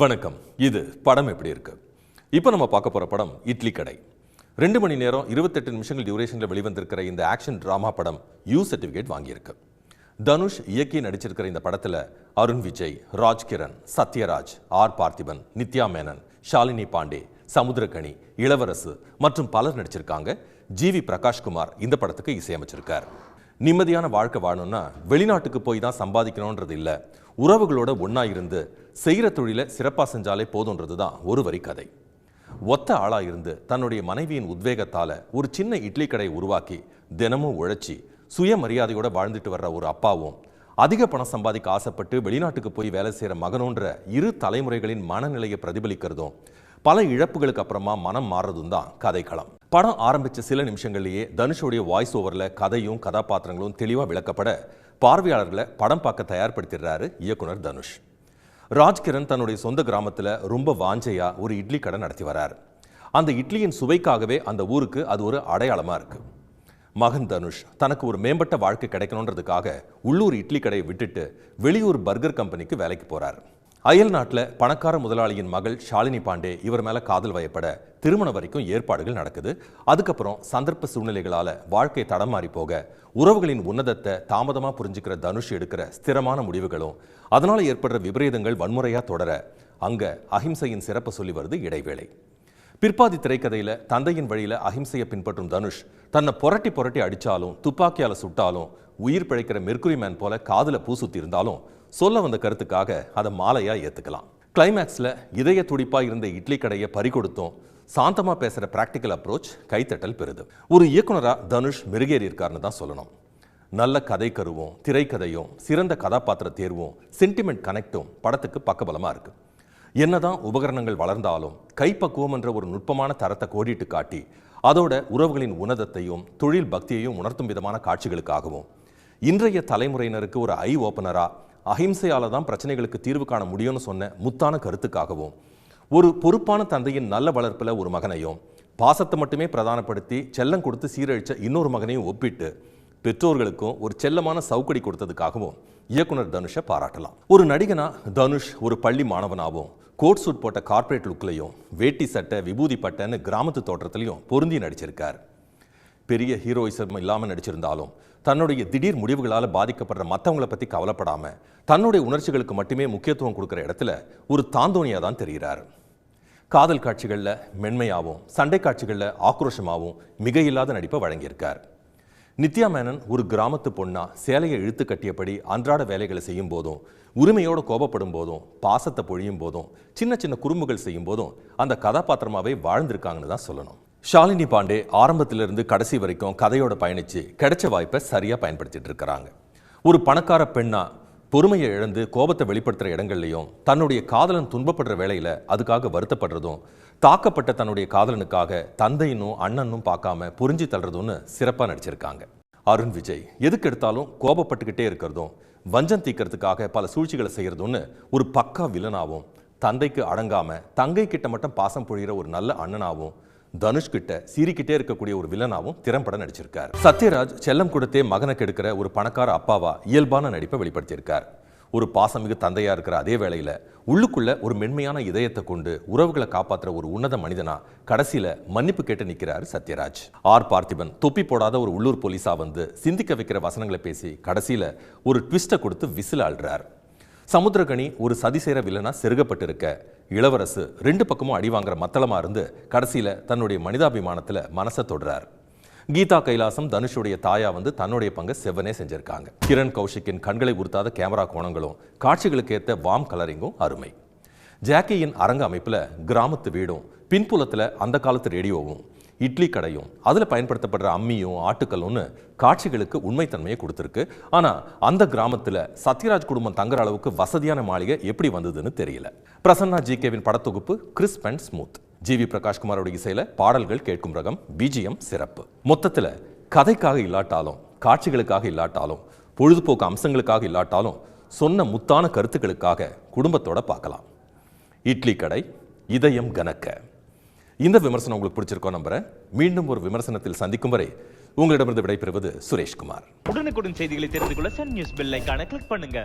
வணக்கம். இது படம் எப்படி இருக்கு? இப்போ நம்ம பார்க்க போற படம் இட்லி கடை. 2 மணி நேரம் 28 நிமிஷங்கள் டியூரேஷன்ல வெளிவந்திருக்கிற இந்த ஆக்ஷன் டிராமா படம் யூ சர்டிஃபிகேட் வாங்கியிருக்கு. தனுஷ் இயக்கி நடிச்சிருக்கிற இந்த படத்துல அருண் விஜய், ராஜ்கிரண், சத்யராஜ், ஆர் பார்த்திபன், நித்யா மேனன், ஷாலினி பாண்டே, சமுத்திரகனி, இளவரசு மற்றும் பலர் நடிச்சிருக்காங்க. ஜிவி பிரகாஷ்குமார் இந்த படத்துக்கு இசையமைச்சிருக்கார். நிம்மதியான வாழ்க்கை வாழணும்னா வெளிநாட்டுக்கு போய் தான் சம்பாதிக்கணும்ன்றது இல்லை, உறவுகளோட ஒன்னா இருந்து செய்கிற தொழிலை சிறப்பாக செஞ்சாலே போதுன்றது தான் ஒரு வரி கதை. ஒத்த ஆளா இருந்து தன்னுடைய மனைவியின் உத்வேகத்தால ஒரு சின்ன இட்லி கடை உருவாக்கி தினமும் உழைச்சி சுயமரியாதையோட வாழ்ந்துட்டு வர்ற ஒரு அப்பாவும், அதிக பணம் சம்பாதிக்க ஆசைப்பட்டு வெளிநாட்டுக்கு போய் வேலை செய்கிற மகனோன்ற இரு தலைமுறைகளின் மனநிலையை பிரதிபலிக்கிறதும் பல இழப்புகளுக்கு அப்புறமா மனம் மாறுறதும் தான் கதைக்களம். படம் ஆரம்பிச்ச சில நிமிஷங்கள்லேயே தனுஷோடைய வாய்ஸ் ஓவரில் கதையும் கதாபாத்திரங்களும் தெளிவாக விளக்கப்பட பார்வையாளர்களை படம் பார்க்க தயார்படுத்திடுறாரு இயக்குனர் தனுஷ். ராஜ்கிரண் தன்னுடைய சொந்த கிராமத்தில் ரொம்ப வாஞ்சையா ஒரு இட்லி கடை நடத்தி வரார். அந்த இட்லியின் சுவைக்காகவே அந்த ஊருக்கு அது ஒரு அடையாளமாக இருக்கு. மகன் தனுஷ் தனக்கு ஒரு மேம்பட்ட வாழ்க்கை கிடைக்கணுன்றதுக்காக உள்ளூர் இட்லி கடையை விட்டுட்டு வெளியூர் பர்கர் கம்பெனிக்கு வேலைக்கு போறார். அயல் நாட்டில் பணக்கார முதலாளியின் மகள் ஷாலினி பாண்டே இவர் மேல காதல் வயப்பட திருமணம் வரைக்கும் ஏற்பாடுகள் நடக்குது. அதுக்கப்புறம் சந்தர்ப்ப சூழ்நிலைகளால வாழ்க்கை தடமாறி போக உறவுகளின் உன்னதத்தை தாமதமா புரிஞ்சுக்கிற தனுஷ் எடுக்கிற ஸ்திரமான முடிவுகளும் அதனால ஏற்படுற விபரீதங்கள் வன்முறையா தொடர அங்க அஹிம்சையின் சிறப்பு சொல்லி வருது இடைவேளை. பிற்பாதி திரைக்கதையில தந்தையின் வழியில அஹிம்சையை பின்பற்றும் தனுஷ் தன்னை புரட்டி அடிச்சாலும் துப்பாக்கியால சுட்டாலும் உயிர் பிழைக்கிற மெர்க்குரி மேன் போல காதுல பூ சுத்தி இருந்தாலும் சொல்ல வந்த கருத்துக்காக அதை மாலையா ஏத்துக்கலாம். கிளைமேக்ஸ்ல இதய துடிப்பா இருந்த இட்லி கடையை பறிகொடுத்தும் சாந்தமா பேசுற பிராக்டிக்கல் அப்ரோச் கைத்தட்டல் பெறுது. ஒரு இயக்குனரா தனுஷ் மெருகேறி இருக்காருன்னு தான் சொல்லணும். நல்ல கதை கருவும் திரைக்கதையும் சிறந்த கதாபாத்திர தேர்வும் சென்டிமெண்ட் கனெக்டும் படத்துக்கு பக்கபலமா இருக்கு. என்னதான் உபகரணங்கள் வளர்ந்தாலும் கைப்பக்குவம் என்ற ஒரு நுட்பமான தரத்தை கோடிட்டு காட்டி அதோட உறவுகளின் உன்னதத்தையும் தொழில் பக்தியையும் உணர்த்தும் விதமான காட்சிகளுக்காகவும் இன்றைய தலைமுறையினருக்கு ஒரு ஐ ஓப்பனரா அஹிம்சையால தான் பிரச்சனைகளுக்கு தீர்வு காண முடியும்னு சொன்ன முத்தான கருத்துக்காகவும் ஒரு பொறுப்பான தந்தையின் நல்ல வளர்ப்பில் ஒரு மகனையும் பாசத்தை மட்டுமே பிரதானப்படுத்தி செல்லம் கொடுத்து சீரழிச்ச இன்னொரு மகனையும் ஒப்பிட்டு பெற்றோர்களுக்கும் ஒரு செல்லமான சவுக்கடி கொடுத்ததுக்காகவும் இயக்குனர் தனுஷை பாராட்டலாம். ஒரு நடிகனா தனுஷ் ஒரு பள்ளி மாணவனாகவும் கோட் சூட் போட்ட கார்பரேட் லுக்லையும் வேட்டி சட்டை விபூதி பட்டைன்னு கிராமத்து தோற்றத்திலையும் பொருந்தி நடிச்சிருக்கார். பெரிய ஹீரோயிசம் இல்லாமல் நடிச்சிருந்தாலும் தன்னுடைய திடீர் முடிவுகளால் பாதிக்கப்படுற மற்றவங்களை பற்றி கவலைப்படாம தன்னுடைய உணர்ச்சிகளுக்கு மட்டுமே முக்கியத்துவம் கொடுக்குற இடத்துல ஒரு தாந்தோனியா தான் தெரிகிறார். காதல் காட்சிகளில் மென்மையாகவும் சண்டை காட்சிகளில் ஆக்ரோஷமாகவும் மிக இல்லாத நடிப்பை வழங்கியிருக்கார். நித்யா மேனன் ஒரு கிராமத்து பொண்ணா சேலையை இழுத்து கட்டியபடி அன்றாட வேலைகளை செய்யும் போதும் உரிமையோடு கோபப்படும் போதும் பாசத்தை பொழியும் போதும் சின்ன சின்ன குறும்புகள் செய்யும் போதும் அந்த கதாபாத்திரமாவே வாழ்ந்திருக்காங்கன்னு தான் சொல்லணும். ஷாலினி பாண்டே ஆரம்பத்திலிருந்து கடைசி வரைக்கும் கதையோட பயணிச்சு கிடைச்ச வாய்ப்பை சரியா பயன்படுத்திட்டு இருக்கிறாங்க. ஒரு பணக்கார பெண்ணா பொறுமையை இழந்து கோபத்தை வெளிப்படுத்துற இடங்கள்லையும் தன்னுடைய காதலன் துன்பப்படுற வேளையில அதுக்காக வருத்தப்படுறதும் தாக்கப்பட்ட தன்னுடைய காதலனுக்காக தந்தையினும் அண்ணனும் பார்க்காம புரிஞ்சு தள்ளுறதும்னு சிறப்பா நடிச்சிருக்காங்க. அருண் விஜய் எதுக்கு எடுத்தாலும் கோபப்பட்டுக்கிட்டே இருக்கிறதும் வஞ்சம் தீக்கிறதுக்காக பல சூழ்ச்சிகளை செய்யறதும்னு ஒரு பக்கா வில்லனாவும் தந்தைக்கு அடங்காம தங்கை கிட்ட மட்டும் பாசம் பொழிகிற ஒரு நல்ல அண்ணனாவும் தனுஷ் கிட்ட சீரிக்கிட்டே இருக்கக்கூடிய ஒரு வில்லனாவும் திறம்பட நடிச்சிருக்கார். சத்யராஜ் செல்லம் கொடுத்தே மகனை கெடுக்கிற ஒரு பணக்கார அப்பாவா இயல்பான நடிப்பை வெளிப்படுத்தியிருக்கார். ஒரு பாசமிகு தந்தையா இருக்கிற அதே வேளையில உள்ளுக்குள்ள ஒரு மென்மையான இதயத்தை கொண்டு உறவுகளை காப்பாற்றுற ஒரு உன்னத மனிதனா கடைசியில மன்னிப்பு கேட்டு நிற்கிறார் சத்யராஜ். ஆர் பார்த்திபன் தொப்பி போடாத ஒரு உள்ளூர் போலீஸா வந்து சிந்திக்க வைக்கிற வசனங்களை பேசி கடைசியில ஒரு ட்விஸ்ட்டை கொடுத்து விசில் ஆள்றார். சமுத்திரகனி ஒரு சதி செய்கிற வில்லனா செருகப்பட்டு இருக்க இளவரசு 2 பக்கமும் அடி வாங்குற மத்தளமா இருந்து கடைசியில தன்னுடைய மனிதாபிமானத்துல மனசை தொடுறார். கீதா கைலாசம் தனுஷுடைய தாயா வந்து தன்னுடைய பங்கை செவ்வனே செஞ்சிருக்காங்க. கிரண் கௌஷிக்கின் கண்களை உறுத்தாத கேமரா கோணங்களும் காட்சிகளுக்கு ஏற்ற வார்ம் கலரிங்கும் அருமை. ஜாக்கியின் அரங்க அமைப்புல கிராமத்து வீடும் பின்புலத்துல அந்த காலத்து ரேடியோவும் இட்லி கடையும் அதில் பயன்படுத்தப்படுற அம்மியும் ஆட்டுக்கல்லும்னு காட்சிகளுக்கு உண்மைத்தன்மையை கொடுத்துருக்கு. ஆனால் அந்த கிராமத்தில் சத்யராஜ் குடும்பம் தங்குற அளவுக்கு வசதியான மாளிகை எப்படி வந்ததுன்னு தெரியல. பிரசன்னா ஜிகேவின் படத்தொகுப்பு கிறிஸ்ப் அண்ட் ஸ்மூத். ஜிவி பிரகாஷ்குமாரோட இசையில பாடல்கள் கேட்கும் ரகம், பிஜிஎம் சிறப்பு. மொத்தத்தில் கதைக்காக இல்லாட்டாலும் காட்சிகளுக்காக இல்லாட்டாலும் பொழுதுபோக்கு அம்சங்களுக்காக இல்லாட்டாலும் சொன்ன முத்தான கருத்துக்களுக்காக குடும்பத்தோட பார்க்கலாம். இட்லி கடை இதயம் கனக்க. இந்த விமர்சனம் உங்களுக்கு பிடிச்சிருக்கோம் நம்புறேன். மீண்டும் ஒரு விமர்சனத்தில் சந்திக்கும் வரை உங்களிடமிருந்து விடைபெறுவது சுரேஷ்குமார். உடனுக்குடன் செய்திகளை தெரிந்து கொள்ள சன் நியூஸ் பெல் ஐகானை கிளிக் பண்ணுங்க.